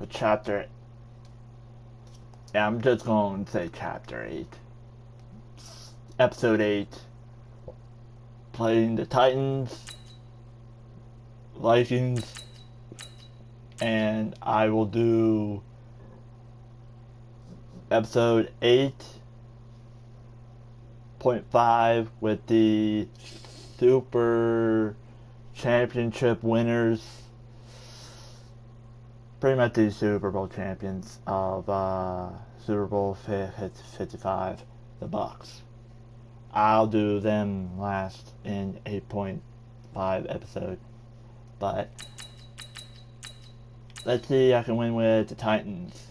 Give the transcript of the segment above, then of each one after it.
chapter. Yeah, I'm just going to say chapter 8. Episode 8. Playing the Titans, Vikings, and I will do episode 8.5 with the Super Championship winners, pretty much the Super Bowl champions of Super Bowl 55, the Bucks. I'll do them last in 8.5 episode, but let's see if I can win with the Titans.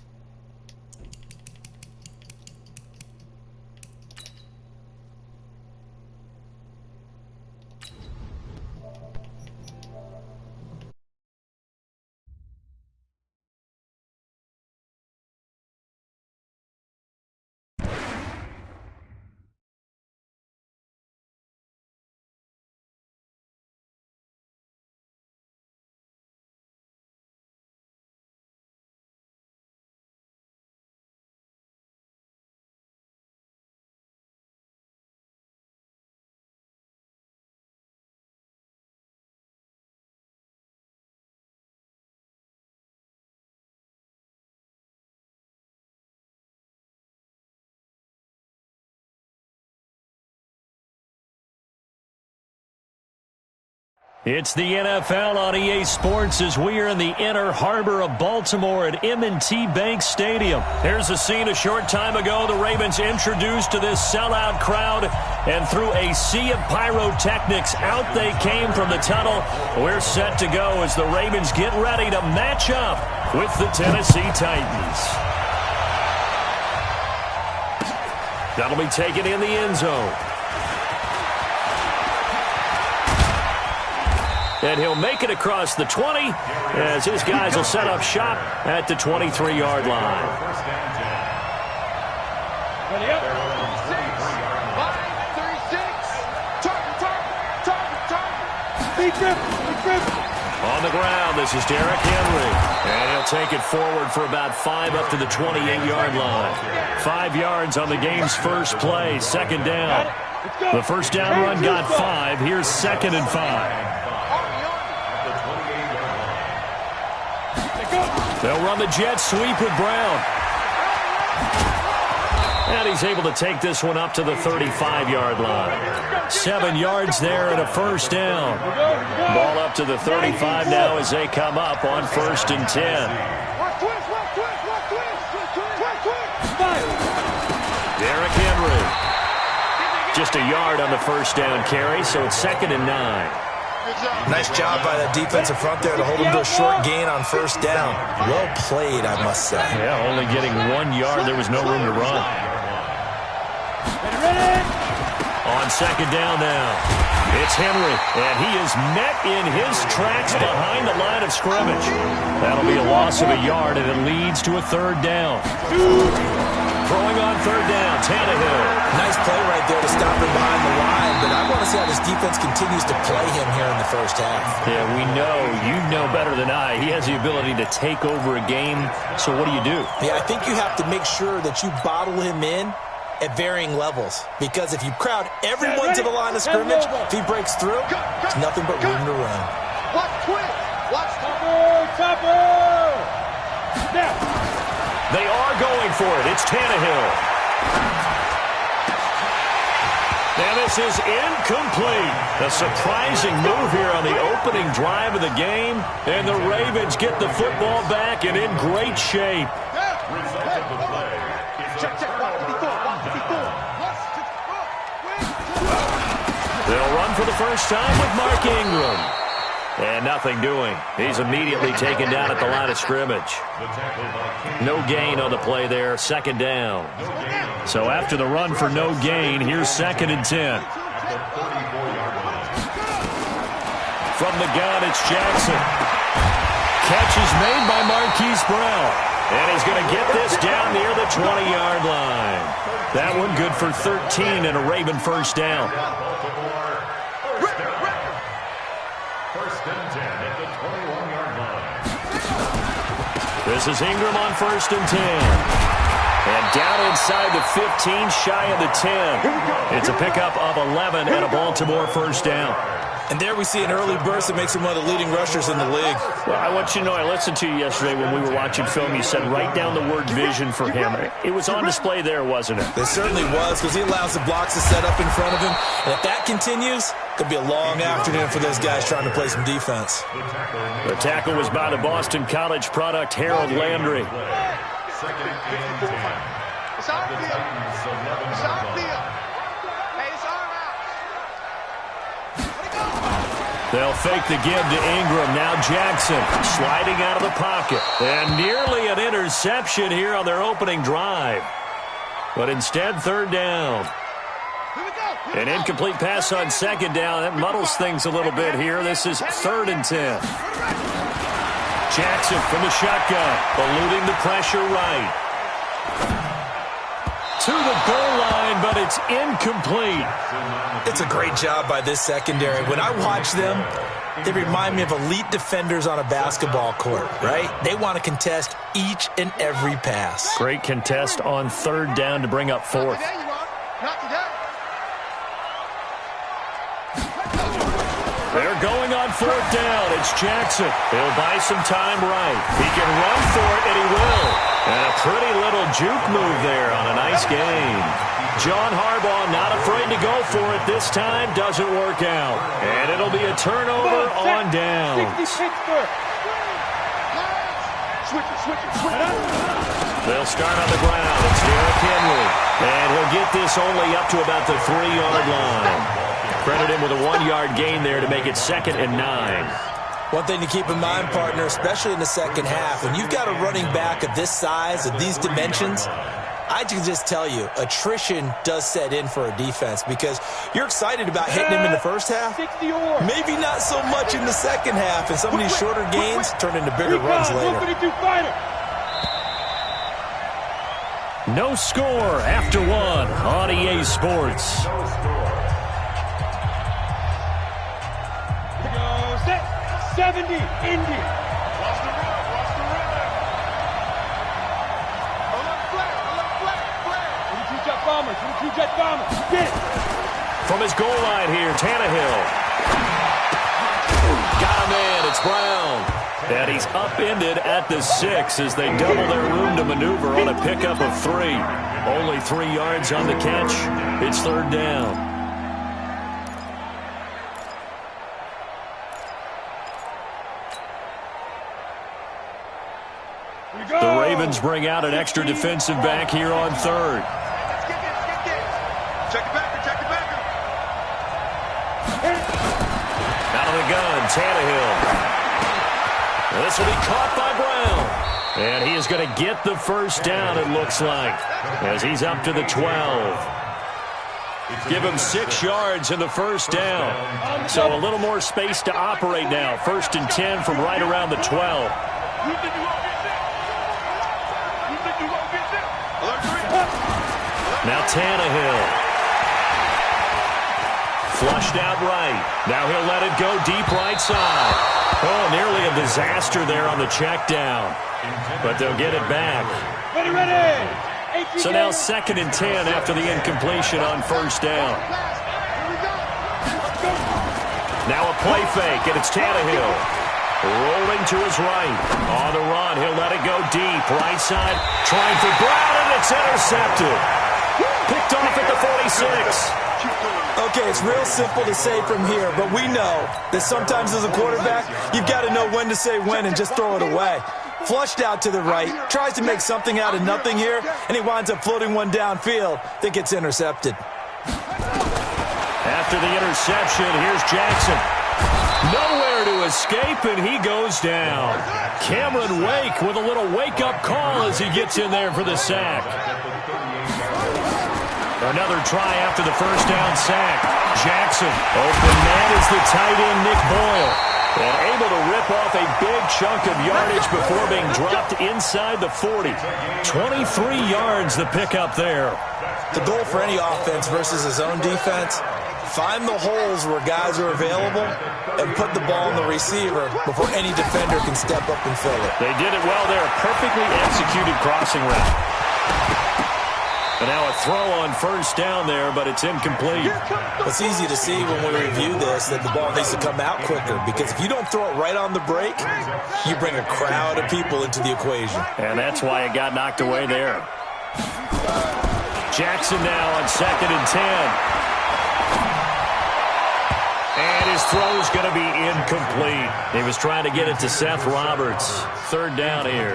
It's the NFL on EA Sports as we are in the inner harbor of Baltimore at M&T Bank Stadium. Here's a scene a short time ago. The Ravens introduced to this sellout crowd, and through a sea of pyrotechnics, out they came from the tunnel. We're set to go as the Ravens get ready to match up with the Tennessee Titans. That'll be taken in the end zone. And he'll make it across the 20 as his guys will set up shop at the 23-yard line. Ready up. 6, 5, 36. Target. On the ground, this is Derrick Henry. And he'll take it forward for about 5 up to the 28-yard line. 5 yards on the game's first play, second down. The first down run got 5. Here's 2nd and 5. They'll run the jet sweep with Brown. And he's able to take this one up to the 35-yard line. 7 yards there and a first down. Ball up to the 35 now as they come up on 1st and 10. Derrick Henry. Just a yard on the first down carry, so it's 2nd and 9. Nice job by that defensive front there to hold him to a short gain on first down. Well played, I must say. Yeah, only getting 1 yard. There was no room to run. On 2nd down now, it's Henry, and he is met in his tracks behind the line of scrimmage. That'll be a loss of a yard, and it leads to a 3rd down. Throwing on 3rd down, Tannehill. Nice play right there to stop him behind the line, but I want to see how this defense continues to play him here in the first half. Yeah, we know. You know better than I. He has the ability to take over a game, so what do you do? Yeah, I think you have to make sure that you bottle him in at varying levels, because if you crowd everyone to the line of scrimmage, if he breaks through, there's nothing but room to run. Watch quick. Watch Topper. Now. They are going for it. It's Tannehill. And this is incomplete. A surprising move here on the opening drive of the game. And the Ravens get the football back and in great shape. They'll run for the first time with Mark Ingram. And nothing doing. He's immediately taken down at the line of scrimmage. No gain on the play there, 2nd down. So after the run for no gain, here's 2nd and 10. From the gun, it's Jackson. Catch is made by Marquise Brown. And he's going to get this down near the 20-yard line. That one good for 13 and a Raven first down. This is Ingram on 1st and 10. And down inside the 15, shy of the 10. It's a pickup of 11 and a Baltimore first down. And there we see an early burst that makes him one of the leading rushers in the league. Well, I want you to know, I listened to you yesterday when we were watching film. You said write down the word vision for him. It was on display there, wasn't it? It certainly was, because he allows the blocks to set up in front of him. And if that continues, it could be a long afternoon for those guys trying to play some defense. The tackle was by the Boston College product, Harold Landry. They'll fake the give to Ingram. Now Jackson sliding out of the pocket. And nearly an interception here on their opening drive. But instead, 3rd down. An incomplete pass on 2nd down. That muddles things a little bit here. This is 3rd and 10. Jackson from the shotgun, eluding the pressure right. To the goal line, but it's incomplete. It's a great job by this secondary. When I watch them, they remind me of elite defenders on a basketball court, right? They want to contest each and every pass. Great contest on 3rd down to bring up 4th. They're going on 4th down. It's Jackson. He'll buy some time right. He can run for it, and he will. And a pretty little juke move there on a nice game. John Harbaugh not afraid to go for it this time. Doesn't work out. And it'll be a turnover on downs. They'll start on the ground. It's Derrick Henry. And he'll get this only up to about the 3-yard line. Credit him with a 1-yard gain there to make it 2nd and 9. One thing to keep in mind, partner, especially in the second half, when you've got a running back of this size, of these dimensions, I can just tell you, attrition does set in for a defense because you're excited about hitting him in the first half. Maybe not so much in the second half, and some of these shorter gains turn into bigger runs later. No score after 1 on EA Sports. 70, Indy. Watch the run, watch the run. Jet bombers. From his goal line here, Tannehill. Got him in, it's Brown. And he's upended at the 6 as they double their room to maneuver on a pickup of 3. Only 3 yards on the catch. It's 3rd down. The Ravens bring out an extra defensive back here on 3rd. Check it back, check it back. Out of the gun, Tannehill. This will be caught by Brown. And he is going to get the first down, it looks like, as he's up to the 12. Give him 6 yards in the first down. So a little more space to operate now. 1st and 10 from right around the 12. Now Tannehill. Flushed out right. Now he'll let it go deep right side. Oh, nearly a disaster there on the check down. But they'll get it back. Ready. So now 2nd and 10 after the incompletion on 1st down. Now a play fake, and it's Tannehill. Rolling to his right. On the run, he'll let it go deep. Right side, trying for Brown, and it's intercepted. Picked off at the 46. Okay, it's real simple to say from here, but we know that sometimes as a quarterback, you've got to know when to say when and just throw it away. Flushed out to the right, tries to make something out of nothing here, and he winds up floating one downfield that gets intercepted. After the interception, here's Jackson. Nowhere to escape, and he goes down. Cameron Wake with a little wake-up call as he gets in there for the sack. Another try after the first down sack. Jackson, open man is the tight end Nick Boyle. And able to rip off a big chunk of yardage before being dropped inside the 40. 23 yards the pickup there. The goal for any offense versus his own defense, Find the holes where guys are available and put the ball in the receiver before any defender can step up and fill it. They did it well there. A perfectly executed crossing route. And now a throw on first down there, but it's incomplete. It's easy to see when we review this that the ball needs to come out quicker, because if you don't throw it right on the break, you bring a crowd of people into the equation. And that's why it got knocked away there. Jackson now on 2nd and 10. And his throw's going to be incomplete. He was trying to get it to Seth Roberts. 3rd down here.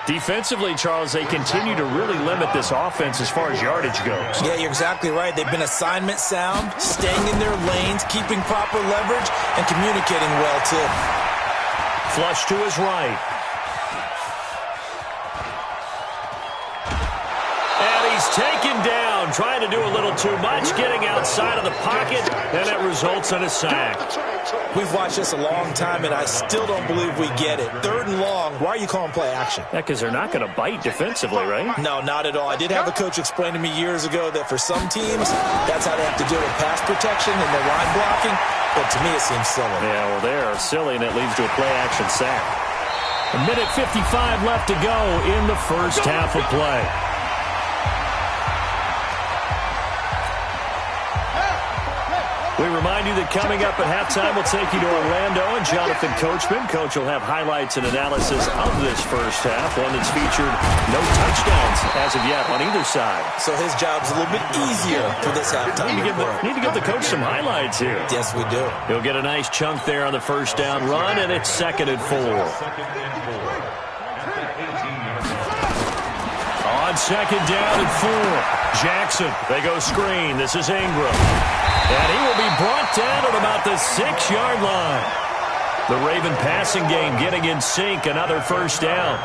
Defensively, Charles, they continue to really limit this offense as far as yardage goes. Yeah, you're exactly right. They've been assignment sound, staying in their lanes, keeping proper leverage, and communicating well, too. Flush to his right. And he's taken down, trying to do a little too much, getting outside of the pocket, and it results in a sack. We've watched this a long time, and I still don't believe we get it. 3rd and long, why are you calling play action? Yeah, because they're not going to bite defensively, right? No, not at all. I did have a coach explain to me years ago that for some teams, that's how they have to deal with pass protection and their line blocking, but to me it seems silly. Yeah, well, they are silly, and it leads to a play-action sack. 1:55 left to go in the first half of play. We remind you that coming up at halftime, we'll take you to Orlando and Jonathan Coachman. Coach will have highlights and analysis of this first half, one that's featured no touchdowns as of yet on either side. So his job's a little bit easier for this halftime. Need to give the coach some highlights here. Yes, we do. He'll get a nice chunk there on the first down run, and it's 2nd and 4. On 2nd down and 4. Jackson, they go screen. This is Ingram. And he will be brought down at about the 6-yard line. The Raven passing game getting in sync. Another first down.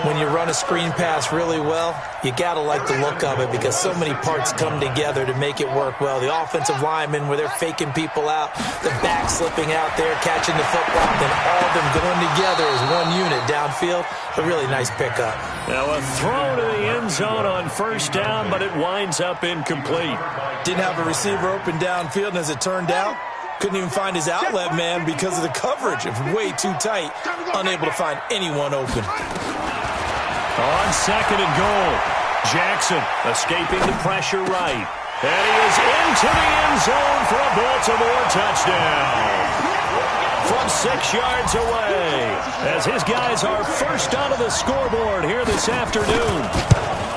When you run a screen pass really well, you got to like the look of it because so many parts come together to make it work well. The offensive linemen, where they're faking people out, the back slipping out there, catching the football, then all of them going together as one unit downfield. A really nice pickup. Now a throw to the end zone on first down, but it winds up incomplete. Didn't have a receiver open downfield, and as it turned out, couldn't even find his outlet man because of the coverage. It was way too tight, unable to find anyone open. On 2nd and goal, Jackson escaping the pressure right. And he is into the end zone for a Baltimore touchdown. From 6 yards away, as his guys are first onto the scoreboard here this afternoon.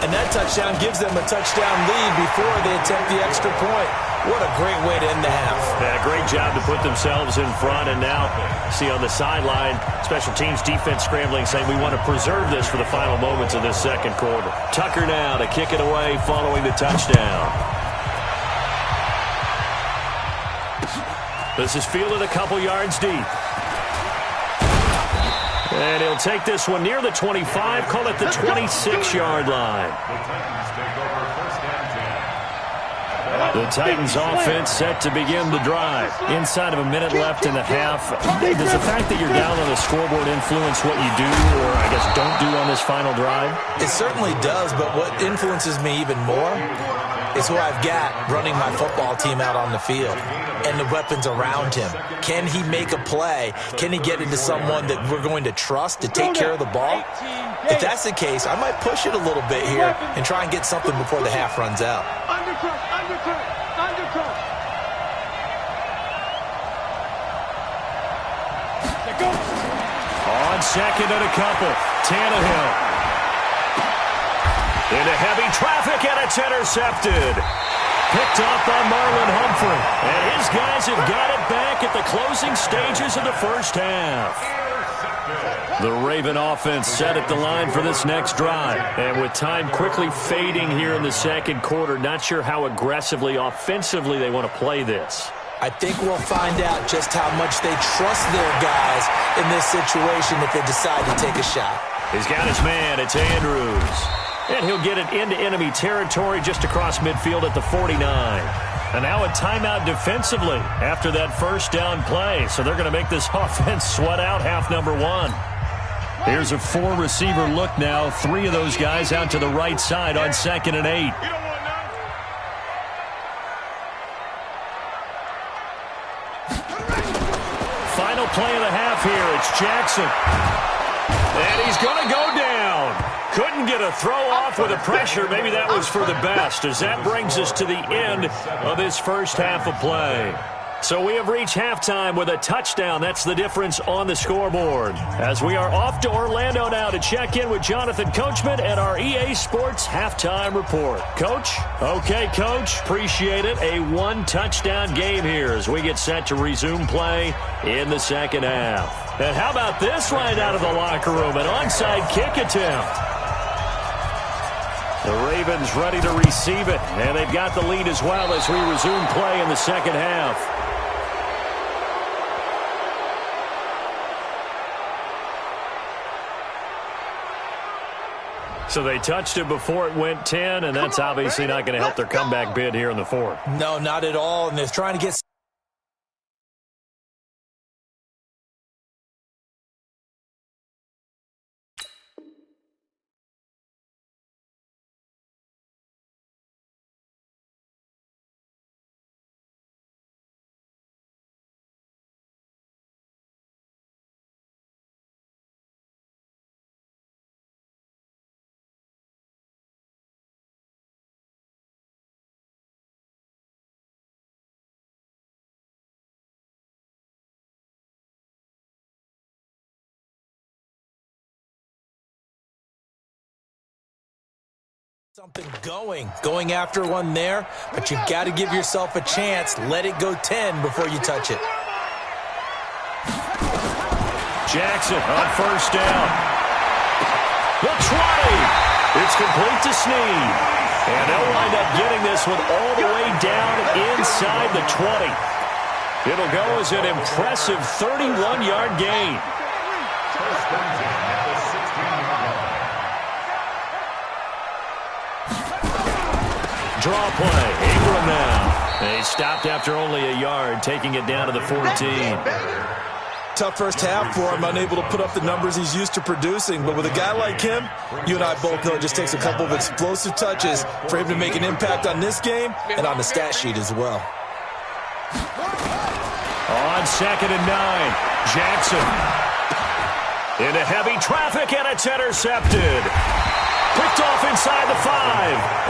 And that touchdown gives them a touchdown lead before they attempt the extra point. What a great way to end the half. Yeah, great job to put themselves in front. And now, see on the sideline, special teams defense scrambling, saying we want to preserve this for the final moments of this second quarter. Tucker now to kick it away following the touchdown. This is fielded a couple yards deep. And he'll take this one near the 25, call it the 26-yard line. The Titans offense set to begin the drive. Inside of a minute left in the half. Does the fact that you're down on the scoreboard influence what you do, or I guess don't do on this final drive? It certainly does, but what influences me even more is who I've got running my football team out on the field and the weapons around him. Can he make a play? Can he get into someone that we're going to trust to take care of the ball? If that's the case, I might push it a little bit here and try and get something before the half runs out. Undercut. On 2nd and a couple, Tannehill. Into heavy traffic, and it's intercepted. Picked off by Marlon Humphrey. And his guys have got it back at the closing stages of the first half. The Raven offense set at the line for this next drive. And with time quickly fading here in the second quarter, not sure how aggressively, offensively they want to play this. I think we'll find out just how much they trust their guys in this situation if they decide to take a shot. He's got his man. It's Andrews. And he'll get it into enemy territory just across midfield at the 49. And now a timeout defensively after that first down play. So they're going to make this offense sweat out half number one. Here's a 4-receiver look now. 3 of those guys out to the right side on 2nd and 8. Jackson. And he's going to go down. Couldn't get a throw off with the pressure. Maybe that was for the best, as that brings us to the end of this first half of play. So we have reached halftime with a touchdown. That's the difference on the scoreboard. As we are off to Orlando now to check in with Jonathan Coachman and our EA Sports Halftime Report. Coach? Okay, Coach. Appreciate it. A one-touchdown game here as we get set to resume play in the second half. And how about this right out of the locker room? An onside kick attempt. The Ravens ready to receive it, and they've got the lead as well as we resume play in the second half. So they touched it before it went 10, and that's obviously not going to help their comeback bid here in the fourth. No, not at all, and they're trying to get something going after one there, but you've got to give yourself a chance. Let it go 10 before you touch it. Jackson on first down. The 20. It's complete to Snead. And they'll wind up getting this one all the way down inside the 20. It'll go as an impressive 31-yard gain. Draw play. Ingram now. They stopped after only a yard, taking it down to the 14. Tough first half for him, unable to put up the numbers he's used to producing. But with a guy like him, you and I both know it just takes a couple of explosive touches for him to make an impact on this game and on the stat sheet as well. On 2nd and 9, Jackson. Into heavy traffic, and it's intercepted. Picked off inside the 5.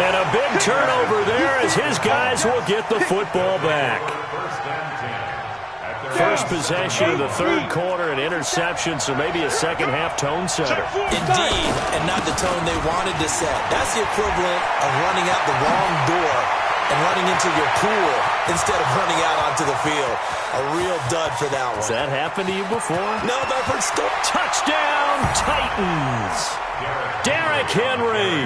And a big turnover there as his guys will get the football back. First possession of the third quarter, an interception, so maybe a second-half tone setter. Indeed, and not the tone they wanted to set. That's the equivalent of running out the wrong door and running into your pool instead of running out onto the field. A real dud for that one. Has that happened to you before? No, but I've heard stories. Touchdown, Titans! Derrick Henry,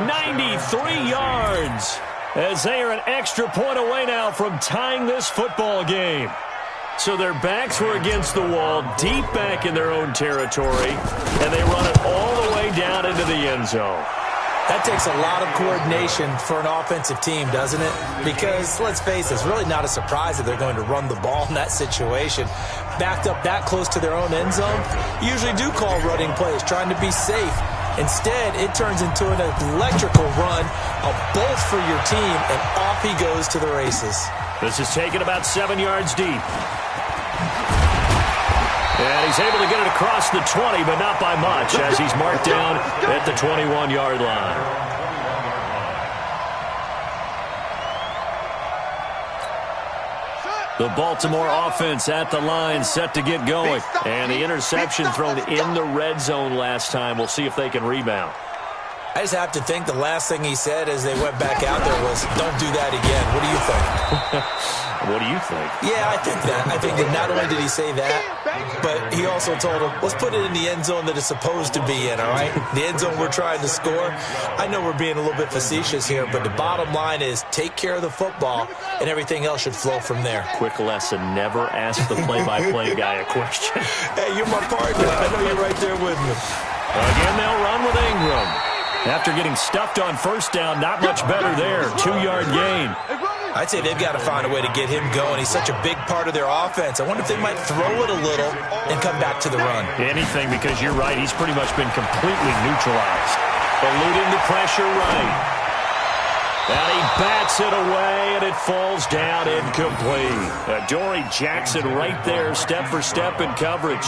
93 yards, as they are an extra point away now from tying this football game. So their backs were against the wall, deep back in their own territory, and they run it all the way down into the end zone. That takes a lot of coordination for an offensive team, doesn't it? Because, let's face it, it's really not a surprise that they're going to run the ball in that situation. Backed up that close to their own end zone, usually do call running plays, trying to be safe. Instead, it turns into an electrical run, a bolt for your team, and off he goes to the races. This is taken about 7 yards deep. And he's able to get it across the 20, but not by much, as he's marked down at the 21-yard line. The Baltimore offense at the line, set to get going. And the interception thrown in the red zone last time. We'll see if they can rebound. I just have to think the last thing he said as they went back out there was, don't do that again. What do you think? What do you think? Yeah, I think that. I think that not only did he say that, but he also told him, let's put it in the end zone that it's supposed to be in, all right? The end zone we're trying to score. I know we're being a little bit facetious here, but the bottom line is take care of the football, and everything else should flow from there. Quick lesson, never ask the play-by-play guy a question. Hey, you're my partner. I know you're right there with me. Again, they'll run with Ingram. After getting stuffed on first down, not much better there. 2-yard gain. I'd say they've got to find a way to get him going. He's such a big part of their offense. I wonder if they might throw it a little and come back to the run. Anything, because you're right. He's pretty much been completely neutralized. Eluding the pressure right. And he bats it away, and it falls down incomplete. Dory Jackson right there, step for step in coverage.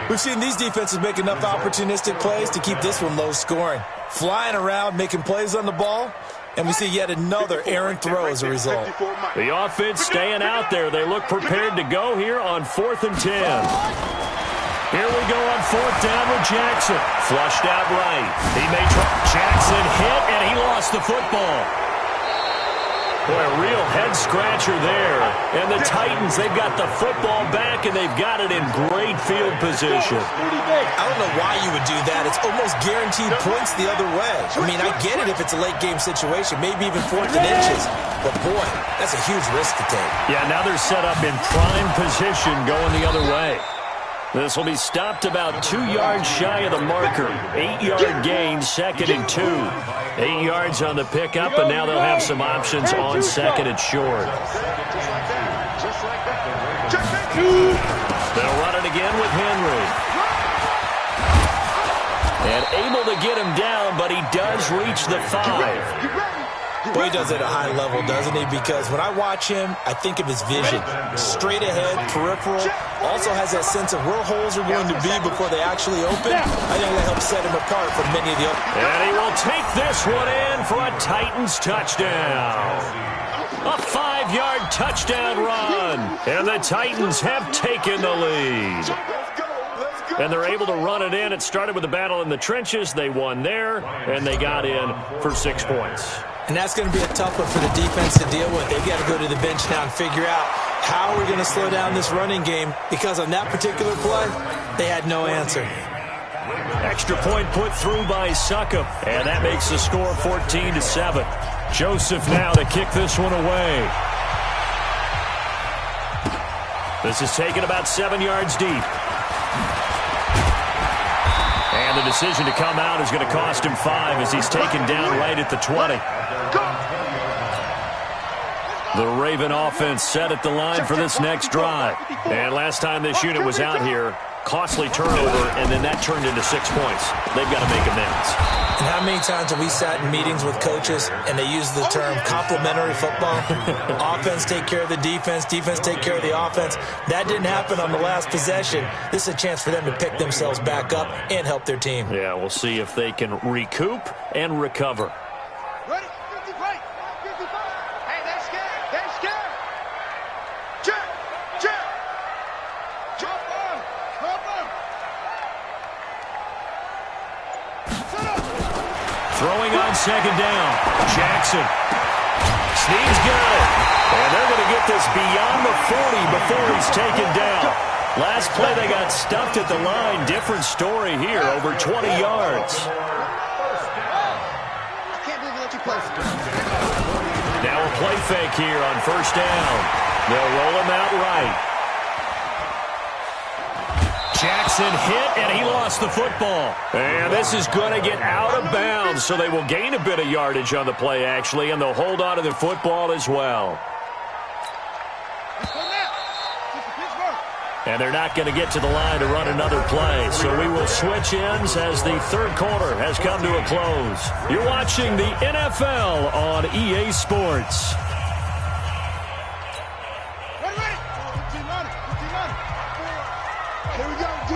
We've seen these defenses make enough opportunistic plays to keep this one low scoring. Flying around, making plays on the ball, and we see yet another errant throw as a result. The offense staying out there. They look prepared to go here on 4th and 10. Here we go on 4th down with Jackson. Flushed out right. He may try. Jackson hit, and he lost the football. Boy, a real head-scratcher there. And the Titans, they've got the football back, and they've got it in great field position. I don't know why you would do that. It's almost guaranteed points the other way. I mean, I get it if it's a late-game situation, maybe even 4th and inches. But, boy, that's a huge risk to take. Yeah, now they're set up in prime position going the other way. This will be stopped about 2 yards shy of the marker. 8-yard gain, 2nd and 2. 8 yards on the pickup, and now they'll have some options on 2nd and short. They'll run it again with Henry. And able to get him down, but he does reach the 5. Boy, he does it at a high level, doesn't he? Because when I watch him, I think of his vision. Straight ahead, peripheral. Also has that sense of where holes are going to be before they actually open. I think that helps set him apart from many of the others. And he will take this one in for a Titans touchdown. A 5-yard touchdown run. And the Titans have taken the lead. And they're able to run it in. It started with a battle in the trenches. They won there, and they got in for 6 points. And that's going to be a tough one for the defense to deal with. They've got to go to the bench now and figure out how we're going to slow down this running game, because on that particular play, they had no answer. Extra point put through by Succop, and that makes the score 14-7. Joseph now to kick this one away. This is taken about 7 yards deep. And the decision to come out is going to cost him 5 as he's taken down right at the 20. The Raven offense set at the line for this next drive. And last time this unit was out here, costly turnover, and then that turned into 6 points. They've got to make amends. And how many times have we sat in meetings with coaches and they use the term complementary football? Offense take care of the defense, defense take care of the offense. That didn't happen on the last possession. This is a chance for them to pick themselves back up and help their team. Yeah, we'll see if they can recoup and recover. Ready? 50 right. 55. Hey, they're scared. They're scared. Check. Check. Jump on. Jump on. Set up. Throwing on 2nd down. Jackson. Snead's got it. And they're going to get this beyond the 40 before he's taken down. Last play they got stuffed at the line. Different story here, over 20 yards. Now a play fake here on 1st down. They'll roll him out right. Jackson hit, and he lost the football. And this is going to get out of bounds, so they will gain a bit of yardage on the play, actually, and they'll hold on to the football as well. And they're not going to get to the line to run another play. So we will switch ends as the 3rd quarter has come to a close. You're watching the NFL on EA Sports. Here we go, D.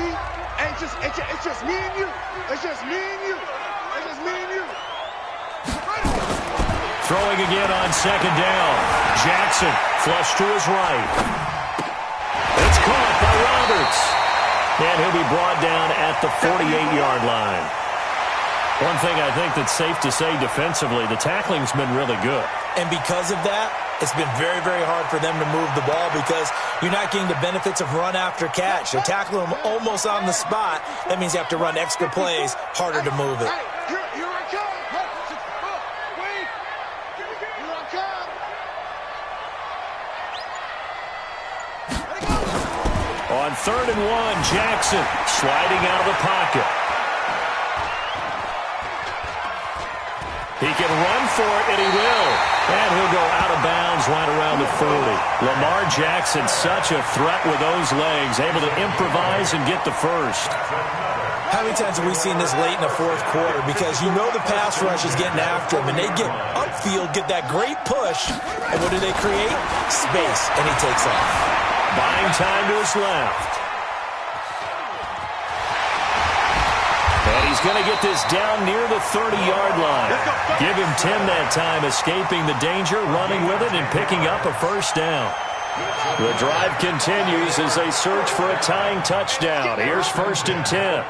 Hey, it's just me and you. It's just me and you. It's just me and you. Throwing again on 2nd down. Jackson flush to his right. It's caught by Roberts. And he'll be brought down at the 48-yard line. One thing I think that's safe to say defensively, the tackling's been really good. And because of that, it's been very, very hard for them to move the ball because you're not getting the benefits of run after catch. You're tackling them almost on the spot. That means you have to run extra plays, harder to move it. Here I come. Wait. Here I come. On 3rd and 1, Jackson sliding out of the pocket. He can run for it, and he will. And he'll go out of bounds right around the 40. Lamar Jackson, such a threat with those legs, able to improvise and get the first. How many times have we seen this late in the fourth quarter? Because you know the pass rush is getting after him, and they get upfield, get that great push, and what do they create? Space, and he takes off. Buying time to his left. And he's going to get this down near the 30-yard line. Give him 10 that time, escaping the danger, running with it, and picking up a first down. The drive continues as they search for a tying touchdown. Here's 1st and 10.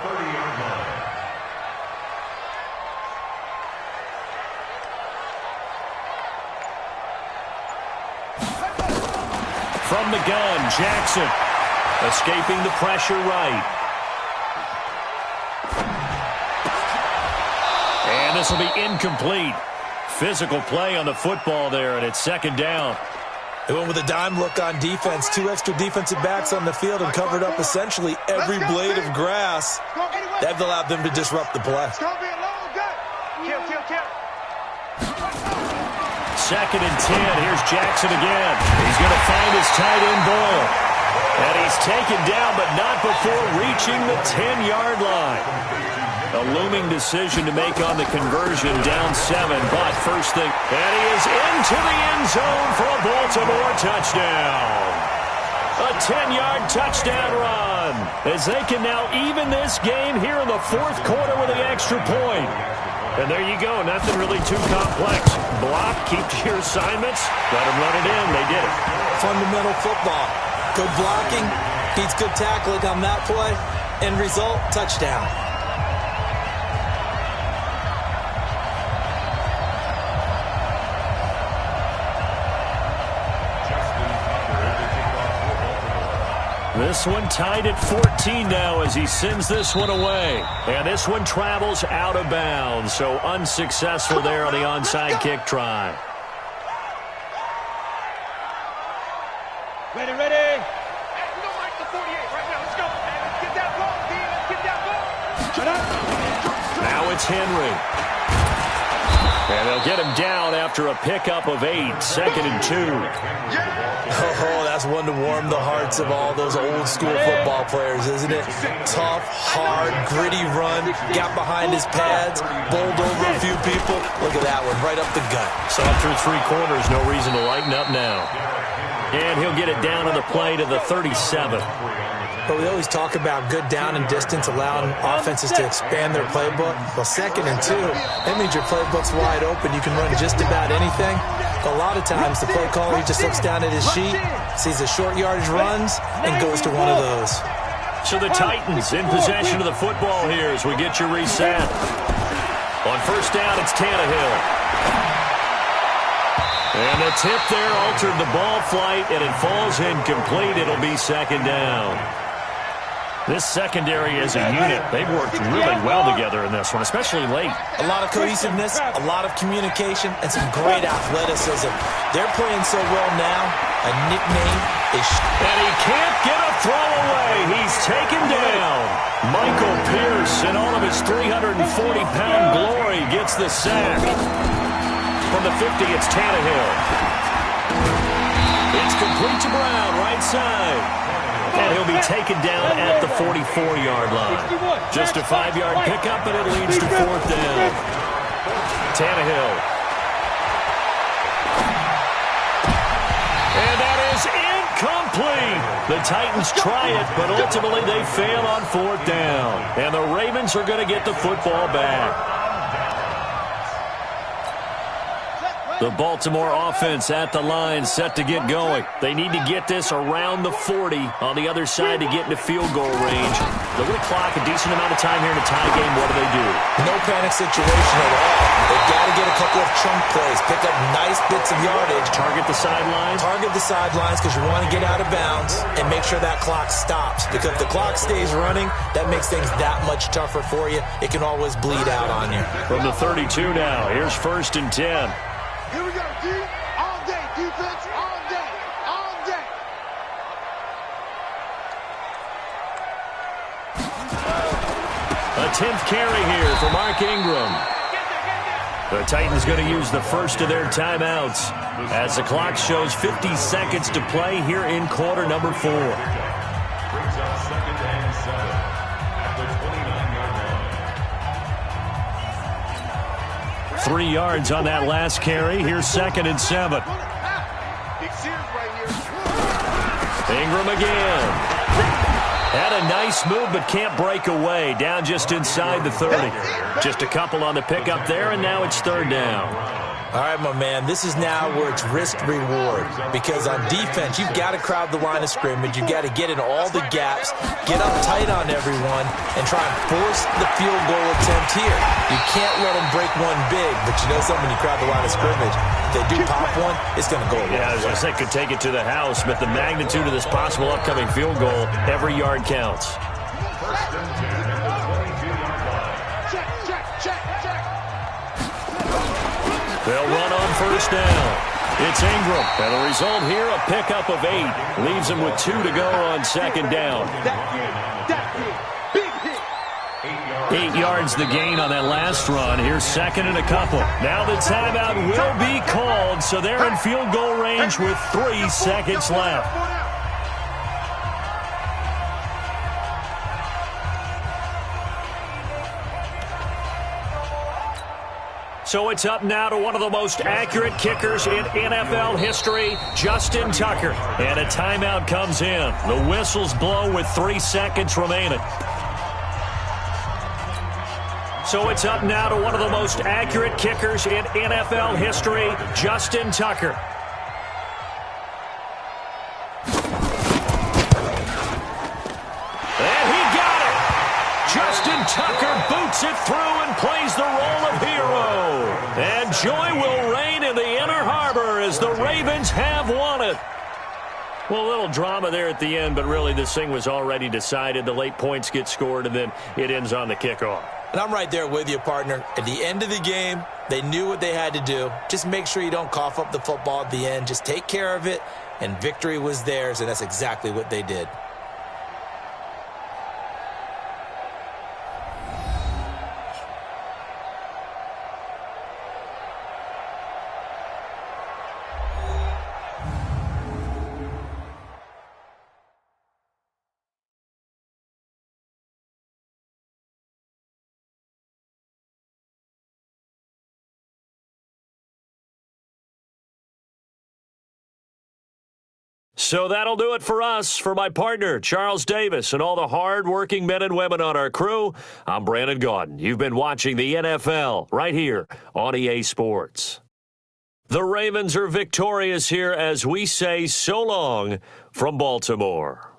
From the gun, Jackson. Escaping the pressure right. And this will be incomplete. Physical play on the football there, and it's 2nd down. They went with a dime look on defense. 2 extra defensive backs on the field and covered up essentially every blade of grass. That allowed them to disrupt the play. 2nd and 10. Here's Jackson again. He's going to find his tight end Boyle. And he's taken down, but not before reaching the 10-yard line. A looming decision to make on the conversion, down 7, but first thing, and he is into the end zone for a Baltimore touchdown. A 10-yard touchdown run, as they can now even this game here in the 4th quarter with the extra point. And there you go, nothing really too complex. Block, keep to your assignments, let them run it in, they did it. Fundamental football. Good blocking, beats good tackling on that play, end result, touchdown. This one tied at 14 now as he sends this one away. And this one travels out of bounds, so unsuccessful there on the onside kick try. Ready, ready. Hey, we don't like the 48 right now. Let's go. Hey, let's get that ball, D. Let's get that ball. Shut up. Now it's Henry. And they'll get him down after a pickup of 8, 2nd and 2. Oh, that's one to warm the hearts of all those old school football players, isn't it? Tough, hard, gritty run, got behind his pads, bowled over a few people. Look at that one, right up the gut. Saw through 3 quarters, no reason to lighten up now. And he'll get it down on the play to the 37. But we always talk about good down and distance, allowing offenses to expand their playbook. Well, 2nd and 2, that means your playbook's wide open. You can run just about anything. But a lot of times, the play caller, he just looks down at his sheet, sees the short yardage runs, and goes to one of those. So the Titans in possession of the football here as we get you reset. On 1st down, it's Tannehill. And the tip there altered the ball flight, and it falls incomplete. It'll be 2nd down. This secondary as a unit, they've worked really well together in this one, especially late. A lot of cohesiveness, a lot of communication, and some great athleticism. They're playing so well now, a nickname is... And he can't get a throw away. He's taken down. Michael Pierce, in all of his 340-pound glory, gets the sack. From the 50, it's Tannehill. It's complete to Brown, right side. And he'll be taken down at the 44-yard line. Just a 5-yard pickup, and it leads to 4th down. Tannehill. And that is incomplete. The Titans try it, but ultimately they fail on 4th down. And the Ravens are going to get the football back. The Baltimore offense at the line, set to get going. They need to get this around the 40 on the other side to get into field goal range. Look at the clock, a decent amount of time here in a tie game. What do? No panic situation at all. They've got to get a couple of chunk plays, pick up nice bits of yardage. Target the sidelines? Target the sidelines because you want to get out of bounds and make sure that clock stops. Because if the clock stays running, that makes things that much tougher for you. It can always bleed out on you. From the 32 now, here's 1st and 10. Here we go, D. All day. Defense, all day. All day. A 10th carry here for Mark Ingram. The Titans going to use the first of their timeouts as the clock shows 50 seconds to play here in quarter number 4. 3 yards on that last carry. Here's 2nd and 7. Ingram again. Had a nice move, but can't break away. Down just inside the 30. Just a couple on the pickup there, and now it's 3rd down. All right, my man, this is now where it's risk-reward, because on defense, you've got to crowd the line of scrimmage. You've got to get in all the gaps, get up tight on everyone, and try and force the field goal attempt here. You can't let them break one big, but you know something, when you crowd the line of scrimmage, if they do pop one, it's going to go away. Yeah, as they could take it to the house, but the magnitude of this possible upcoming field goal, every yard counts. They'll run on 1st down. It's Ingram. And the result here, a pickup of 8. Leaves him with 2 to go on 2nd down. 8 yards the gain on that last run. Here's 2nd and a couple. Now the timeout will be called, so they're in field goal range with 3 seconds left. So it's up now to one of the most accurate kickers in NFL history, Justin Tucker. And a timeout comes in. The whistles blow with 3 seconds remaining. So it's up now to one of the most accurate kickers in NFL history, Justin Tucker. And he got it! Justin Tucker boots it through and plays the role of hero. And joy will reign in the Inner Harbor as the Ravens have won it. Well, a little drama there at the end, but really this thing was already decided. The late points get scored, and then it ends on the kickoff. And I'm right there with you, partner. At the end of the game, they knew what they had to do. Just make sure you don't cough up the football at the end. Just take care of it, and victory was theirs, and that's exactly what they did. So that'll do it for us. For my partner, Charles Davis, and all the hard-working men and women on our crew, I'm Brandon Gaudin. You've been watching the NFL right here on EA Sports. The Ravens are victorious here as we say so long from Baltimore.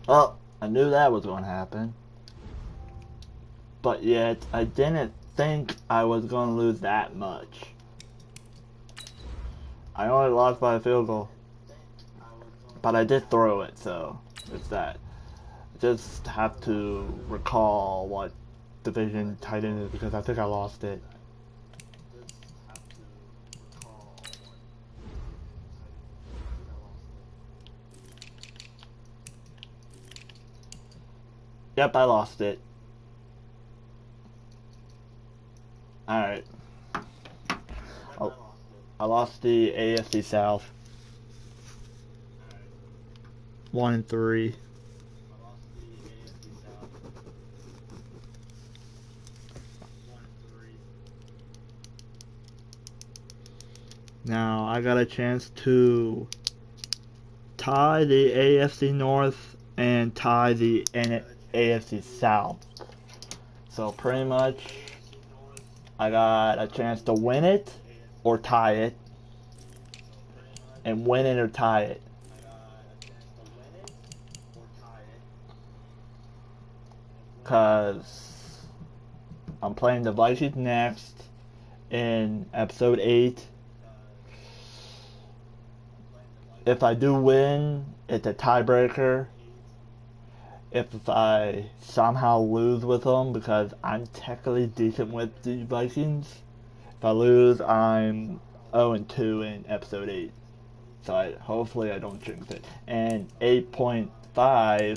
Well, I knew that was going to happen. But yet, I didn't think I was going to lose that much. I only lost by a field goal. But I did throw it, so it's that. I just have to recall what division tight end is because I think I lost it. Yep, I lost it. Alright. I lost the AFC South. 1-3. Now I got a chance to tie the AFC North and tie the AFC South. So pretty much I got a chance to win it or tie it, and win it or tie it. Cause I'm playing the Vikings next in episode 8. If I do win, it's a tiebreaker. If I somehow lose with them, because I'm technically decent with the Vikings, if I lose, I'm 0-2 in episode 8. So hopefully I don't jinx it. And 8.5, I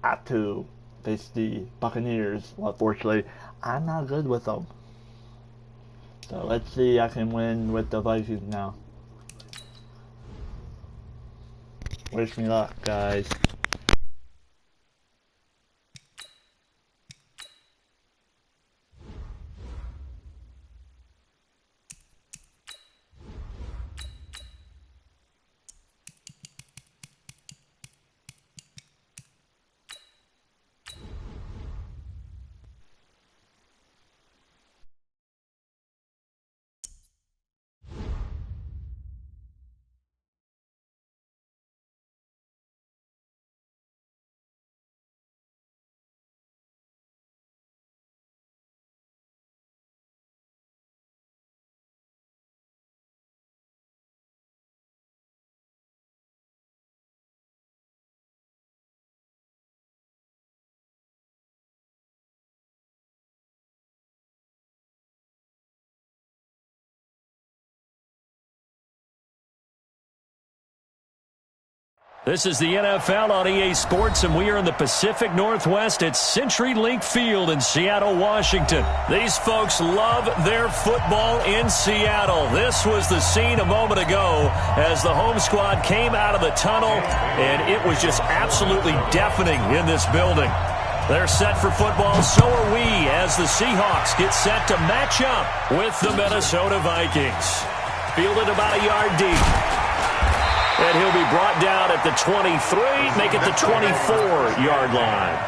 have to face the Buccaneers. Well, unfortunately, I'm not good with them. So let's see, I can win with the Vikings now. Wish me luck, guys. This is the NFL on EA Sports, and we are in the Pacific Northwest at CenturyLink Field in Seattle, Washington. These folks love their football in Seattle. This was the scene a moment ago as the home squad came out of the tunnel, and it was just absolutely deafening in this building. They're set for football, so are we, as the Seahawks get set to match up with the Minnesota Vikings. Fielded about a yard deep. And he'll be brought down at the 23, make it the 24-yard line.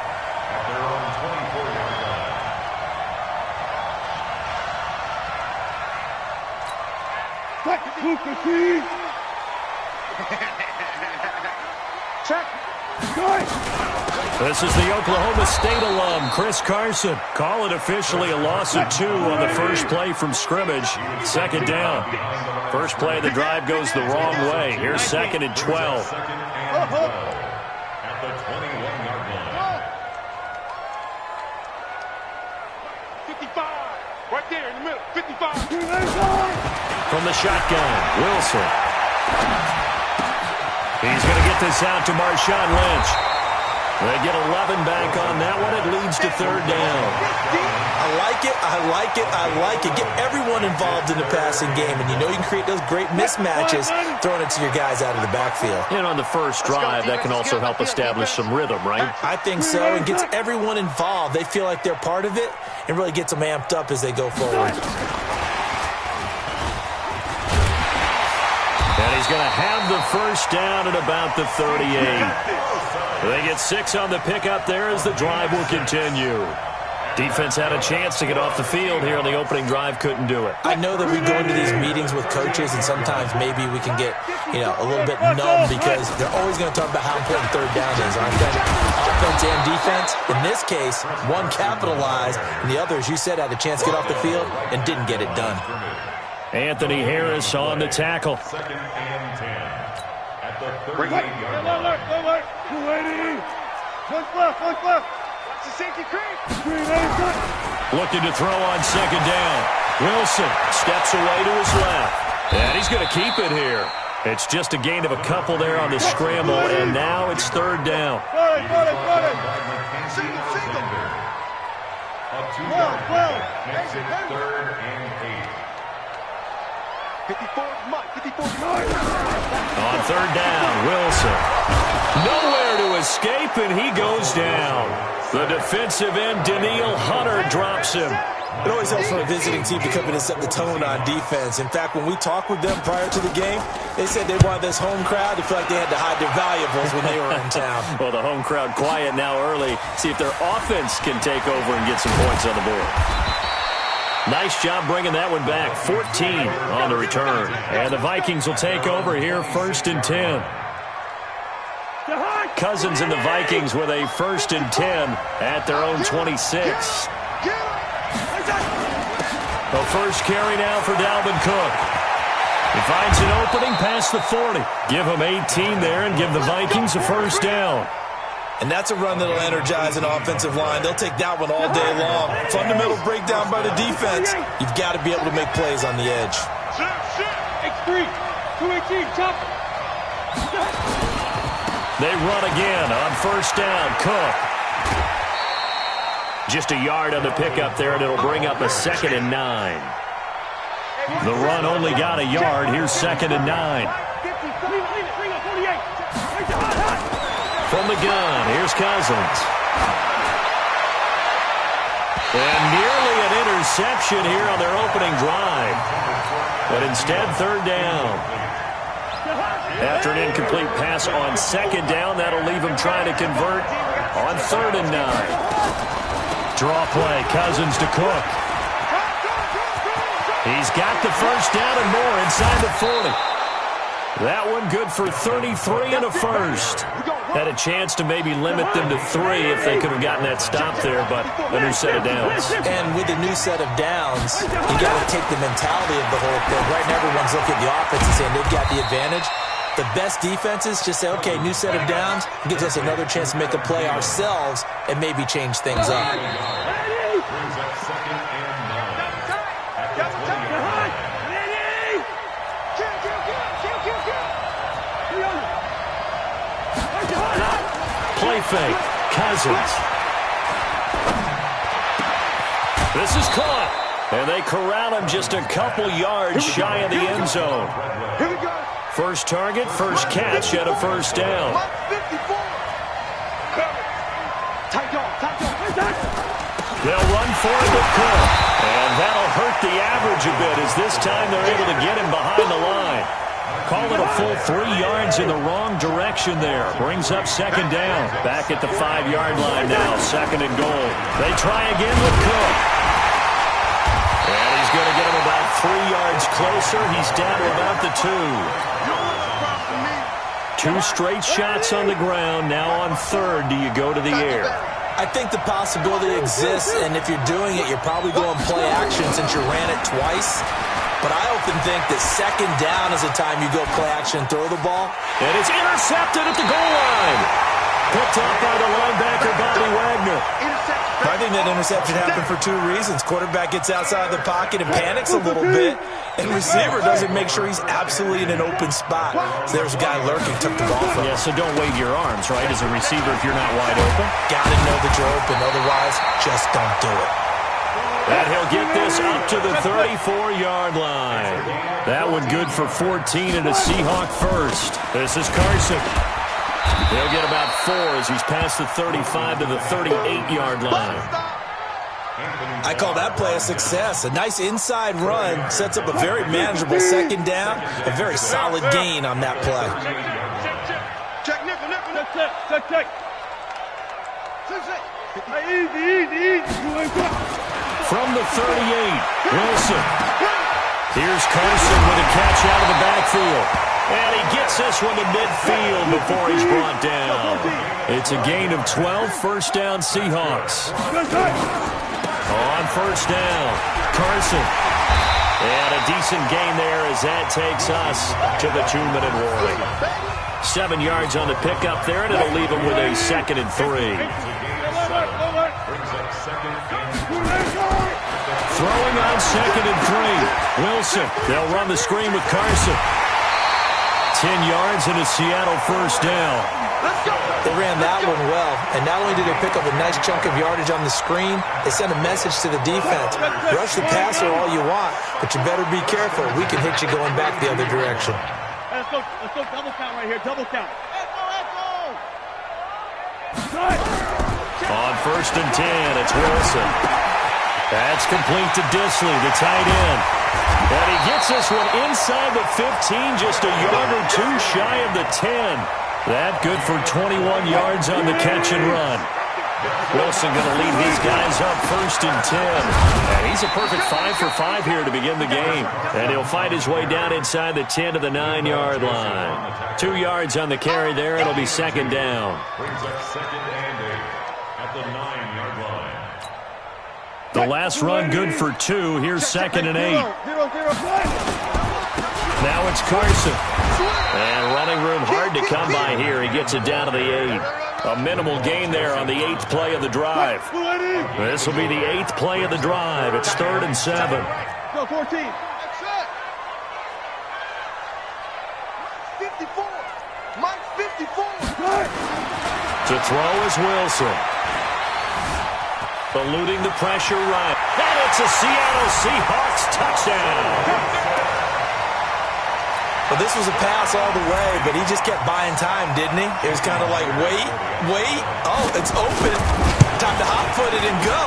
This is the Oklahoma State alum, Chris Carson. Call it officially a loss of 2 on the first play from scrimmage. Second down. First play of the drive goes the wrong way. Here's 2nd and 12. At the 21-yard line. 55. Right there in the middle. 55. From the shotgun, Wilson. He's going to get this out to Marshawn Lynch. They get 11 back on that one. It leads to 3rd down. I like it. I like it. I like it. Get everyone involved in the passing game, and you know you can create those great mismatches throwing it to your guys out of the backfield. And on the first drive, that can also help establish some rhythm, right? I think so, and gets everyone involved. They feel like they're part of it and really gets them amped up as they go forward. And he's going to have the first down at about the 38. They get 6 on the pickup there as the drive will continue. Defense had a chance to get off the field here on the opening drive, couldn't do it. I know that we go into these meetings with coaches, and sometimes maybe we can get, a little bit numb because they're always going to talk about how important 3rd down is, aren't they? Offense and defense. In this case, one capitalized, and the other, as you said, had a chance to get off the field and didn't get it done. Anthony Harris on the tackle. 2nd and 10. At the 38-yard line. 280. One left. Watch the safety creep. Looking to throw on 2nd down. Wilson steps away to his left. And he's going to keep it here. It's just a gain of a couple there on the scramble, and now it's 3rd down. Got it. Single. A 2-yard pickup makes it 3rd and 8. 54 yard. On 3rd down, Wilson. Nowhere to escape, and he goes down. The defensive end, Daniil Hunter, drops him. It always helps for a visiting team to come in and set the tone on defense. In fact, when we talked with them prior to the game, they said they wanted this home crowd to feel like they had to hide their valuables when they were in town. Well, the home crowd quiet now early. See if their offense can take over and get some points on the board. Nice job bringing that one back. 14 on the return. And the Vikings will take over here, 1st and 10. Cousins and the Vikings with a 1st and 10 at their own 26. The first carry now for Dalvin Cook. He finds an opening past the 40. Give him 18 there and give the Vikings a first down. And that's a run that'll energize an offensive line. They'll take that one all day long. Fundamental breakdown by the defense. You've got to be able to make plays on the edge. X3, 218, chop. They run again on first down. Cook. Just a yard on the pickup there, and it'll bring up a 2nd and 9. The run only got a yard. Here's 2nd and 9. From the gun, here's Cousins. And nearly an interception here on their opening drive. But instead, 3rd down. After an incomplete pass on 2nd down, that'll leave him trying to convert on 3rd and 9. Draw play, Cousins to Cook. He's got the first down and more inside the 40. That one good for 33 and a first. Had a chance to maybe limit them to 3 if they could have gotten that stop there, but a new set of downs. And with a new set of downs, you got to take the mentality of the whole thing. Right now, everyone's looking at the offense and saying they've got the advantage. The best defenses just say, okay, new set of downs, gives us another chance to make a play ourselves and maybe change things up. Play fake, Cousins. This is caught, and they corral him just a couple yards shy of the end zone. Here we go. First target, first catch, and a first down. 54. Tight dog. They'll run for it with Cook, and that'll hurt the average a bit as this time they're able to get him behind the line. Call it a full 3 yards in the wrong direction there. Brings up 2nd down. Back at the 5-yard line now, 2nd and goal. They try again with Cook. And he's going to get him about 3 yards closer. He's down to about the 2. 2 straight shots on the ground. Now on 3rd, do you go to the air? I think the possibility exists, and if you're doing it, you're probably going play action since you ran it twice. But I often think that 2nd down is the time you go play action and throw the ball. And it's intercepted at the goal line. Picked up by the linebacker, Bobby Wagner. I think that interception happened for 2 reasons. Quarterback gets outside the pocket and panics a little bit, and receiver doesn't make sure he's absolutely in an open spot. So there's a guy lurking, took the ball from him. Yeah, so don't wave your arms, right, as a receiver if you're not wide open. Got to know that you're open, otherwise just don't do it. And he'll get this up to the 34-yard line. That one good for 14 and a Seahawk first. This is Carson. He'll get about 4 as he's past the 35 to the 38-yard line. I call that play a success. A nice inside run sets up a very manageable 2nd down. A very solid gain on that play. Check, nickel. Check. Easy. From the 38, Wilson. Here's Carson with a catch out of the backfield. And he gets this one to midfield before he's brought down. It's a gain of 12, first down Seahawks. On first down, Carson. And a decent gain there as that takes us to the 2-minute warning. 7 yards on the pickup there, and it'll leave him with a 2nd and 3. Throwing on 2nd and 3. Wilson. They'll run the screen with Carson. 10 yards and a Seattle first down. They ran that one well, and not only did they pick up a nice chunk of yardage on the screen, they sent a message to the defense. Rush the passer all you want, but you better be careful. We can hit you going back the other direction. Let's go double count right here. Double count. On 1st and 10, it's Wilson. That's complete to Disley, the tight end. And he gets this one inside the 15, just a yard or 2 shy of the 10. That good for 21 yards on the catch and run. Wilson going to lead his guys up 1st and 10. And he's a perfect 5 for 5 here to begin the game. And he'll fight his way down inside the 10 to the 9-yard line. 2 yards on the carry there. It'll be 2nd down. Brings up 2nd and 8 at the 9-yard line. The last run good for 2. Here's 2nd and 8. Now it's Carson. And running room hard to come by here. He gets it down to the 8. A minimal gain there on the 8th play of the drive. This will be the 8th play of the drive. It's 3rd and 7. Go 14. 54. Mike 54. To throw is Wilson. Eluding the pressure right. And it's a Seattle Seahawks touchdown. Well, this was a pass all the way, but he just kept buying time, didn't he? It was kind of like, wait. Oh, it's open. Time to hot-foot it and go.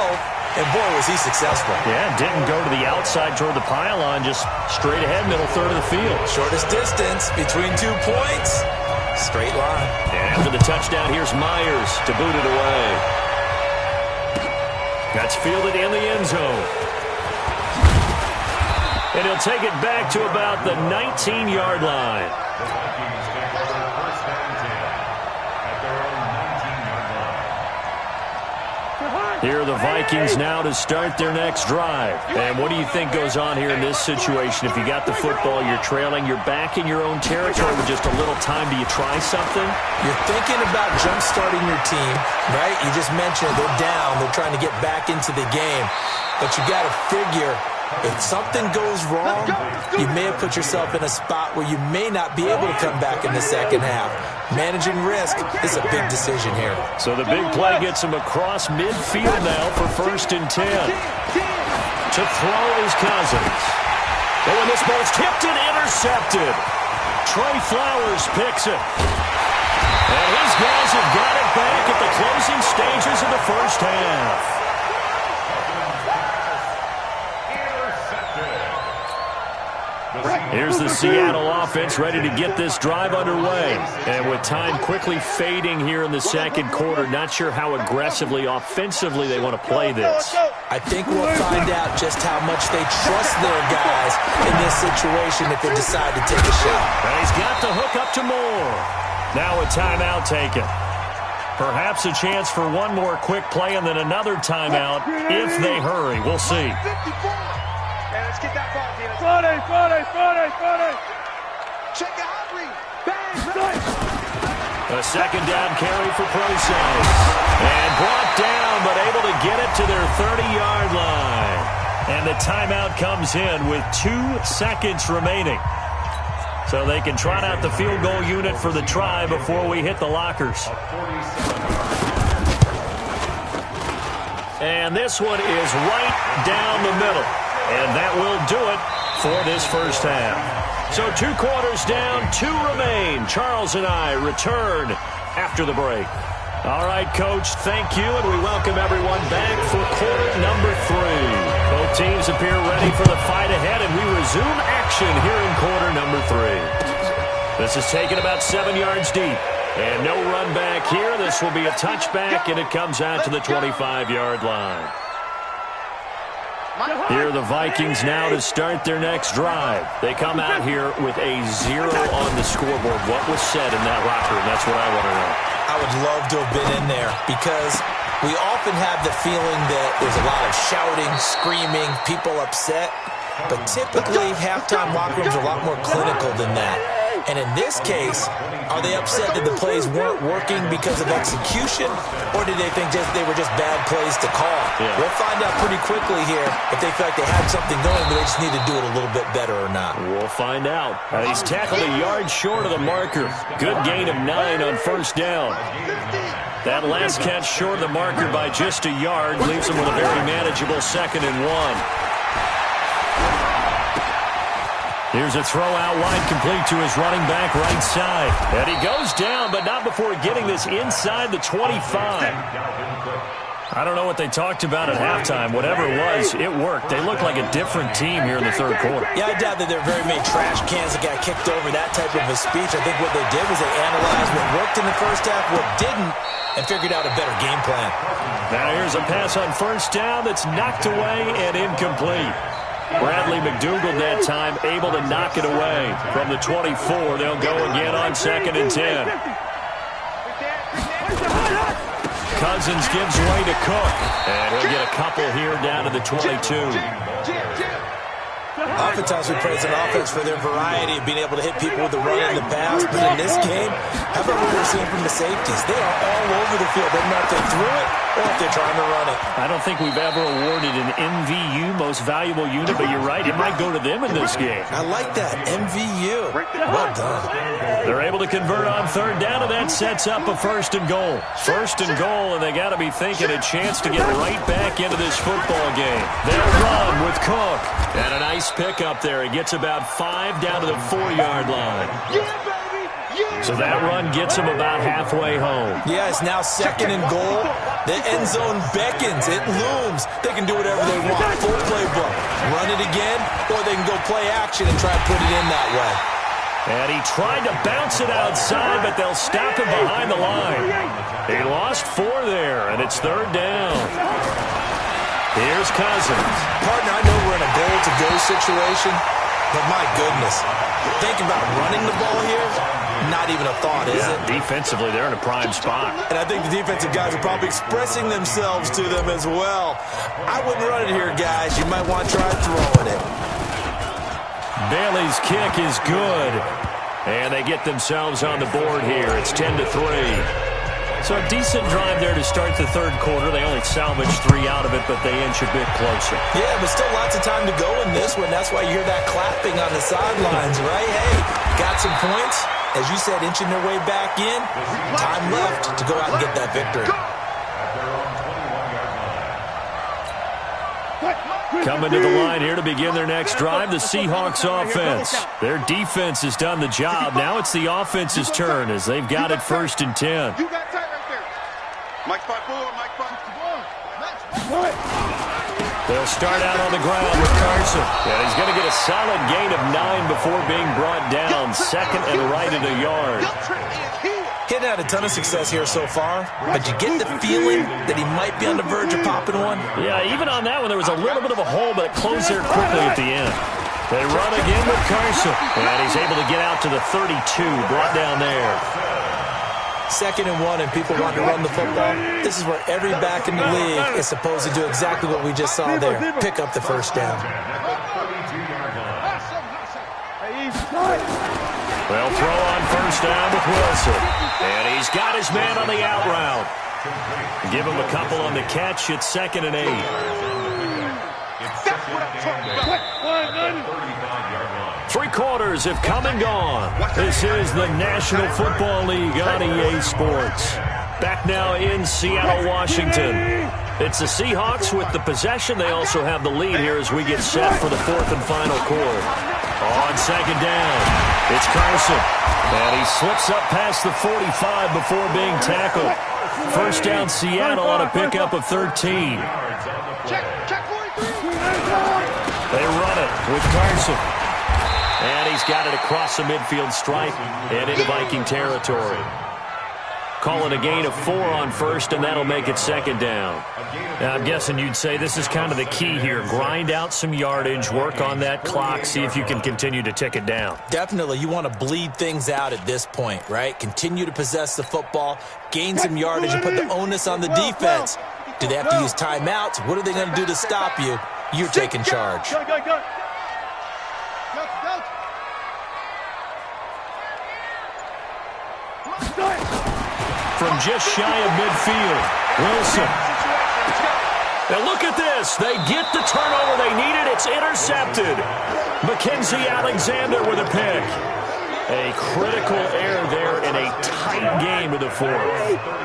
And, boy, was he successful. Yeah, didn't go to the outside toward the pylon, just straight ahead, middle third of the field. Shortest distance between 2 points. Straight line. And after the touchdown, here's Myers to boot it away. That's fielded in the end zone. And he'll take it back to about the 19-yard line. Here are the Vikings now to start their next drive. And what do you think goes on here in this situation? If you got the football, you're trailing, you're back in your own territory with just a little time. Do you try something? You're thinking about jump-starting your team, right? You just mentioned they're down. They're trying to get back into the game. But you got to figure, if something goes wrong, you may have put yourself in a spot where you may not be able to come back in the second half. Managing risk is a big decision here. So the big play gets him across midfield now for 1st and 10. To throw is Cousins. Oh, and this ball's tipped and intercepted. Trey Flowers picks it. And his guys have got it back at the closing stages of the first half. Here's the Seattle offense ready to get this drive underway. And with time quickly fading here in the second quarter, not sure how aggressively, offensively they want to play this. I think we'll find out just how much they trust their guys in this situation if they decide to take a shot. And he's got the hook up to Moore. Now a timeout taken. Perhaps a chance for one more quick play and then another timeout if they hurry. We'll see. Let's get that ball, Tina. Friday. Check it out, Reed. Bang. A second down carry for Process. And brought down, but able to get it to their 30-yard line. And the timeout comes in with 2 seconds remaining. So they can trot out the field goal unit for the try before we hit the lockers. And this one is right down the middle. And that will do it for this first half. So 2 quarters down, 2 remain. Charles and I return after the break. All right, Coach, thank you, and we welcome everyone back for quarter number 3. Both teams appear ready for the fight ahead, and we resume action here in quarter number 3. This is taken about 7 yards deep. And no run back here. This will be a touchback, and it comes out to the 25-yard line. Here are the Vikings now to start their next drive. They come out here with a 0 on the scoreboard. What was said in that locker room? That's what I want to know. I would love to have been in there because we often have the feeling that there's a lot of shouting, screaming, people upset. But typically, halftime locker rooms are a lot more clinical than that. And in this case, are they upset that the plays weren't working because of execution, or did they think they were just bad plays to call? Yeah. We'll find out pretty quickly here if they feel like they had something going, but they just need to do it a little bit better or not. We'll find out. He's tackled a yard short of the marker. Good gain of 9 on first down. That last catch short of the marker by just a yard leaves him with a very manageable 2nd and 1. Here's a throw out wide, complete to his running back right side. And he goes down, but not before getting this inside the 25. I don't know what they talked about at halftime. Whatever it was, it worked. They look like a different team here in the third quarter. Yeah, I doubt that there are very many trash cans that got kicked over, that type of a speech. I think what they did was they analyzed what worked in the first half, what didn't, and figured out a better game plan. Now here's a pass on first down that's knocked away and incomplete. Bradley McDougald that time able to knock it away from the 24. They'll go again on 2nd and 10. Cousins gives way to Cook. And he'll get a couple here down to the 22. Oftentimes we praise an offense for their variety of being able to hit people with the run and the pass, but in this game, how about what we're seeing from the safeties? They are all over the field. Doesn't matter if they threw it or if they're trying to run it. I don't think we've ever awarded an MVU, most valuable unit, but you're right, it might go to them in this game. I like that, MVU. Well done. They're able to convert on third down, and that sets up a first and goal. First and goal, and they got to be thinking a chance to get right back into this football game. They'll run with Cook. And a nice pick up there. He gets about 5 down to the 4-yard line. So that run gets him about halfway home. Yeah, it's now second and goal. The end zone beckons. It looms. They can do whatever they want. Full playbook. Run it again, or they can go play action and try to put it in that way. And he tried to bounce it outside, but they'll stop him behind the line. He lost 4 there, and it's third down. Here's Cousins. Partner, I know we're in a goal-to-go situation, but my goodness, thinking about running the ball here, not even a thought, is it? Defensively, they're in a prime spot. And I think the defensive guys are probably expressing themselves to them as well. I wouldn't run it here, guys. You might want to try throwing it. Bailey's kick is good. And they get themselves on the board here. It's 10-3. So a decent drive there to start the third quarter. They only salvaged 3 out of it, but they inch a bit closer. Yeah, but still lots of time to go in this one. That's why you hear that clapping on the sidelines, right? Hey, got some points. As you said, inching their way back in. Time left to go out and get that victory. Coming to the line here to begin their next drive, the Seahawks offense. Their defense has done the job. Now it's the offense's turn as they've got it first and 10. You got tight right there. Mike 5-4, Mike 5-4. They'll start out on the ground with Carson. And he's going to get a solid gain of 9 before being brought down. Second and right at a yard. He's had a ton of success here so far, but you get the feeling that he might be on the verge of popping one. Yeah, even on that one, there was a little bit of a hole, but it closed there quickly at the end. They run again with Carson, and he's able to get out to the 32, brought down there. Second and 1, and people want to run the football. This is where every back in the league is supposed to do exactly what we just saw there, pick up the first down. They'll throw on first down with Wilson. And he's got his man on the out route. Give him a couple on the catch. It's second and 8. Three quarters have come and gone. This is the National Football League on EA Sports. Back now in Seattle, Washington. It's the Seahawks with the possession. They also have the lead here as we get set for the fourth and final quarter. On second down, it's Carson. And he slips up past the 45 before being tackled. First down, Seattle on a pickup of 13. They run it with Carson. And he's got it across the midfield stripe and into Viking territory. Calling a gain of 4 on first, and that'll make it second down. Now, I'm guessing you'd say this is kind of the key here. Grind out some yardage, work on that clock, see if you can continue to tick it down. Definitely. You want to bleed things out at this point, right? Continue to possess the football, gain some yardage, and put the onus on the defense. Do they have to use timeouts? What are they going to do to stop you? You're taking charge. From just shy of midfield, Wilson. Now look at this. They get the turnover they needed. It's intercepted. Mackenzie Alexander with a pick. A critical error there in a tight game of the fourth.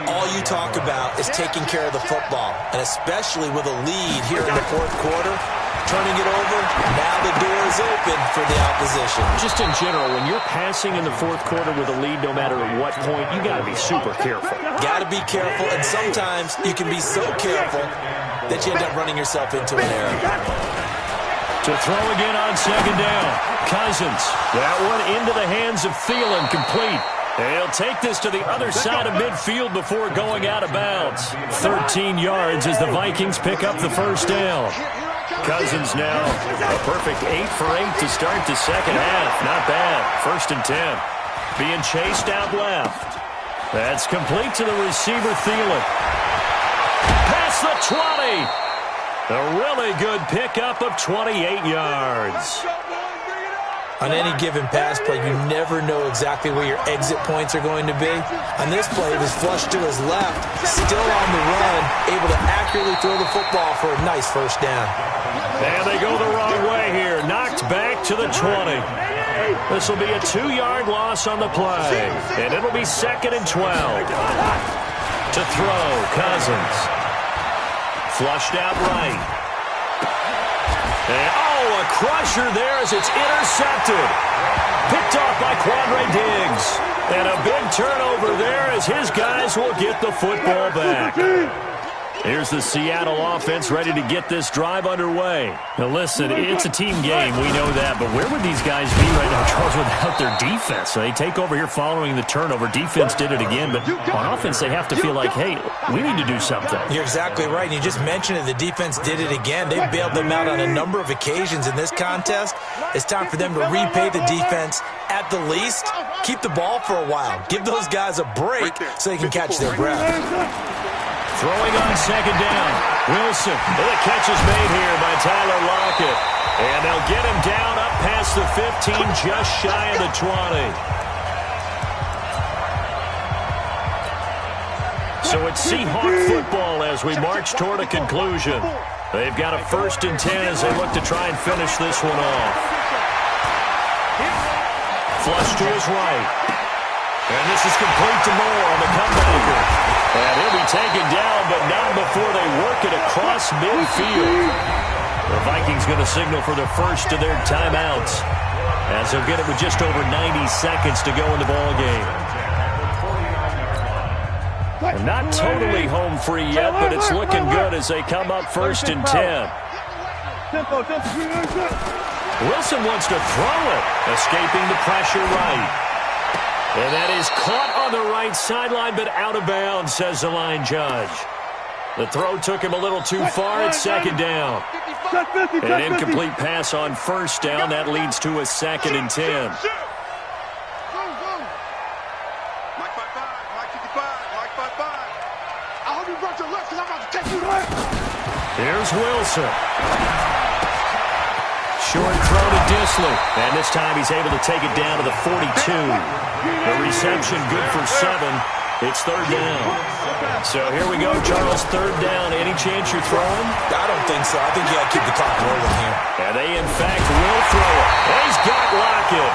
All you talk about is taking care of the football, and especially with a lead here in the fourth quarter, turning it over, now the door is open for the opposition. Just in general, when you're passing in the fourth quarter with a lead, no matter at what point, you got to be super careful. Got to be careful, and sometimes you can be so careful that you end up running yourself into an error. To throw again on second down. Cousins. That one into the hands of Thielen, complete. He'll take this to the other side of midfield before going out of bounds. 13 yards as the Vikings pick up the first down. Cousins now a perfect 8 for 8 to start the second half. Not bad. First and 10. Being chased out left. That's complete to the receiver, Thielen. the 20. A really good pickup of 28 yards. On any given pass play, you never know exactly where your exit points are going to be. On this play, it was flushed to his left, still on the run, able to accurately throw the football for a nice first down. And they go the wrong way here. Knocked back to the 20. This will be a 2-yard loss on the play. And it'll be 2nd and 12. To throw, Cousins. Flushed out right. And, oh, a crusher there as it's intercepted. Picked off by Quandre Diggs. And a big turnover there as his guys will get the football back. Here's the Seattle offense ready to get this drive underway. Now, listen, it's a team game. We know that. But where would these guys be right now, Charles, without their defense? So they take over here following the turnover. Defense did it again. But on offense, they have to feel like, hey, we need to do something. You're exactly right. And you just mentioned it. The defense did it again. They bailed them out on a number of occasions in this contest. It's time for them to repay the defense at the least. Keep the ball for a while. Give those guys a break so they can catch their breath. Throwing on 2nd down. Wilson. And the catch is made here by Tyler Lockett. And they'll get him down up past the 15, just shy of the 20. So it's Seahawk football as we march toward a conclusion. They've got a 1st and 10 as they look to try and finish this one off. Flush to his right. And this is complete to Moore on the comebacker. And he'll be taken down, but not before they work it across midfield. The Vikings going to signal for the first of their timeouts, as they'll get it with just over 90 seconds to go in the ballgame. And not totally home free yet, but it's looking good as they come up 1st and 10. Wilson wants to throw it, escaping the pressure right. And that is caught on the right sideline, but out of bounds, says the line judge. The throw took him a little too far. It's 2nd down. An incomplete pass on 1st down. That leads to a 2nd and 10. Here's Wilson. Short throw to Disley. And this time he's able to take it down to the 42. The reception good for 7. It's 3rd down. So here we go, Charles. 3rd down. Any chance you're throwing? I don't think so. I think you got to keep the clock rolling here. And they, in fact, will throw it. And he's got Lockett.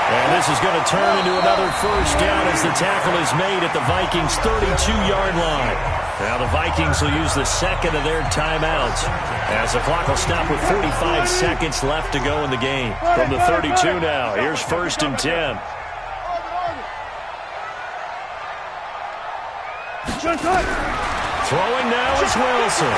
And this is going to turn into another 1st down as the tackle is made at the Vikings' 32-yard line. Now the Vikings will use the 2nd of their timeouts as the clock will stop with 45 seconds left to go in the game. From the 32 now, here's 1st and 10. Throwing now is Wilson.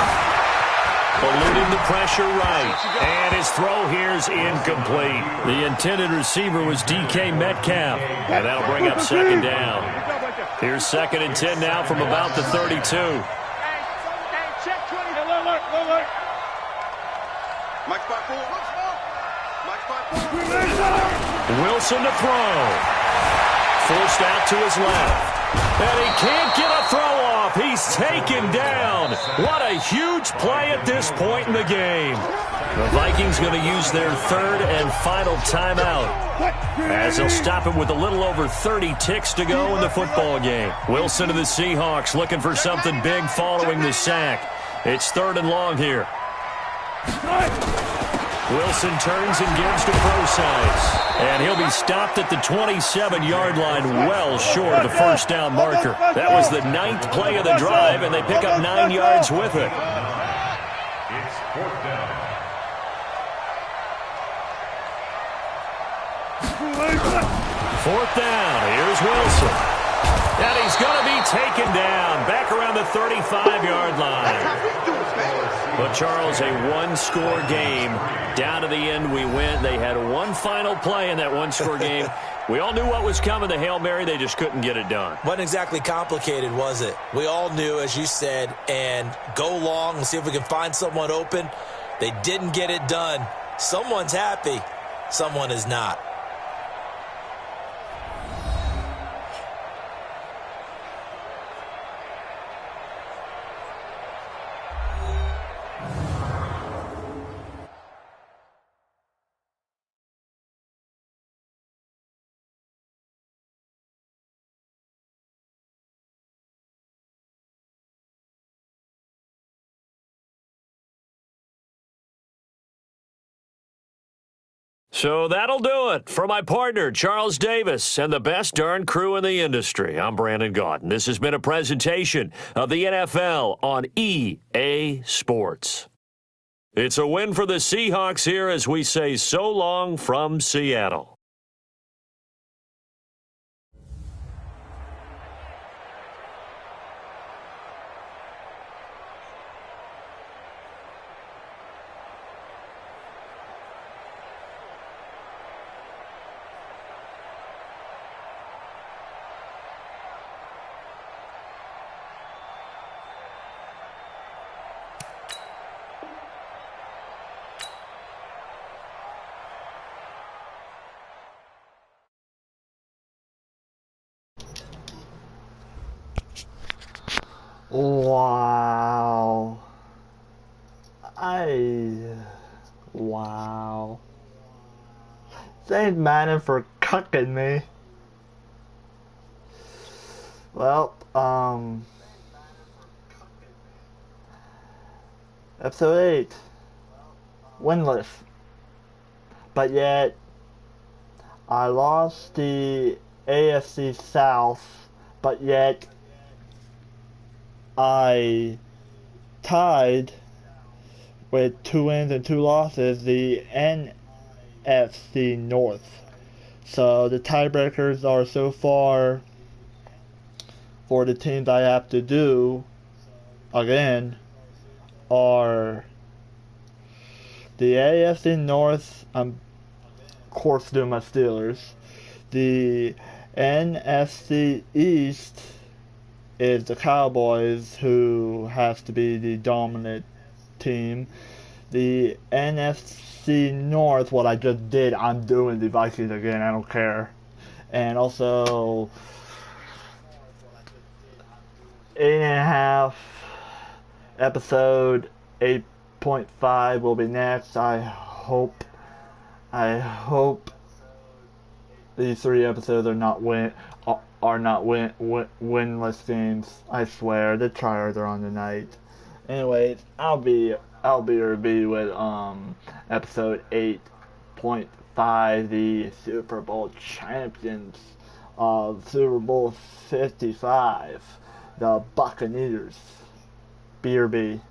Eluding the pressure right. And his throw here is incomplete. The intended receiver was DK Metcalf. And that'll bring up 2nd down. Here's 2nd and 10 now from about the 32. Wilson to throw. Forced out to his left. And he can't get a throw off. He's taken down. What a huge play at this point in the game. The Vikings going to use their 3rd and final timeout, as they'll stop it with a little over 30 ticks to go in the football game. Wilson to the Seahawks looking for something big following the sack. It's 3rd and long here. Wilson turns and gives to Procise. And he'll be stopped at the 27-yard line, well short of the 1st down marker. That was the 9th play of the drive, and they pick up 9 yards with it. It's 4th down. 4th down. Here's Wilson. And he's going to be taken down back around the 35-yard line. But, Charles, a one-score game. Down to the end, we win. They had one final play in that one-score game. We all knew what was coming, the Hail Mary. They just couldn't get it done. Wasn't exactly complicated, was it? We all knew, as you said, and go long and see if we can find someone open. They didn't get it done. Someone's happy. Someone is not. So that'll do it. For my partner, Charles Davis, and the best darn crew in the industry, I'm Brandon Gaudin. This has been a presentation of the NFL on EA Sports. It's a win for the Seahawks here as we say so long from Seattle. Wow. Wow. Thanks, Madden, for cucking me. Well, episode 8. Winless. But yet, I lost the AFC South, but yet, I tied with 2 wins and 2 losses the NFC North. So the tiebreakers are so far for the teams I have to do again are the AFC North. I'm of course doing my Steelers. The NFC East is the Cowboys, who has to be the dominant team. The NFC North, what I just did, I'm doing the Vikings again, I don't care. And also 8.5, episode 8.5 will be next. I hope these 3 episodes are not winless games. I swear, the trials are on tonight. Anyways, I'll be review with episode 8.5, the Super Bowl champions of Super Bowl 55, the Buccaneers. BRB.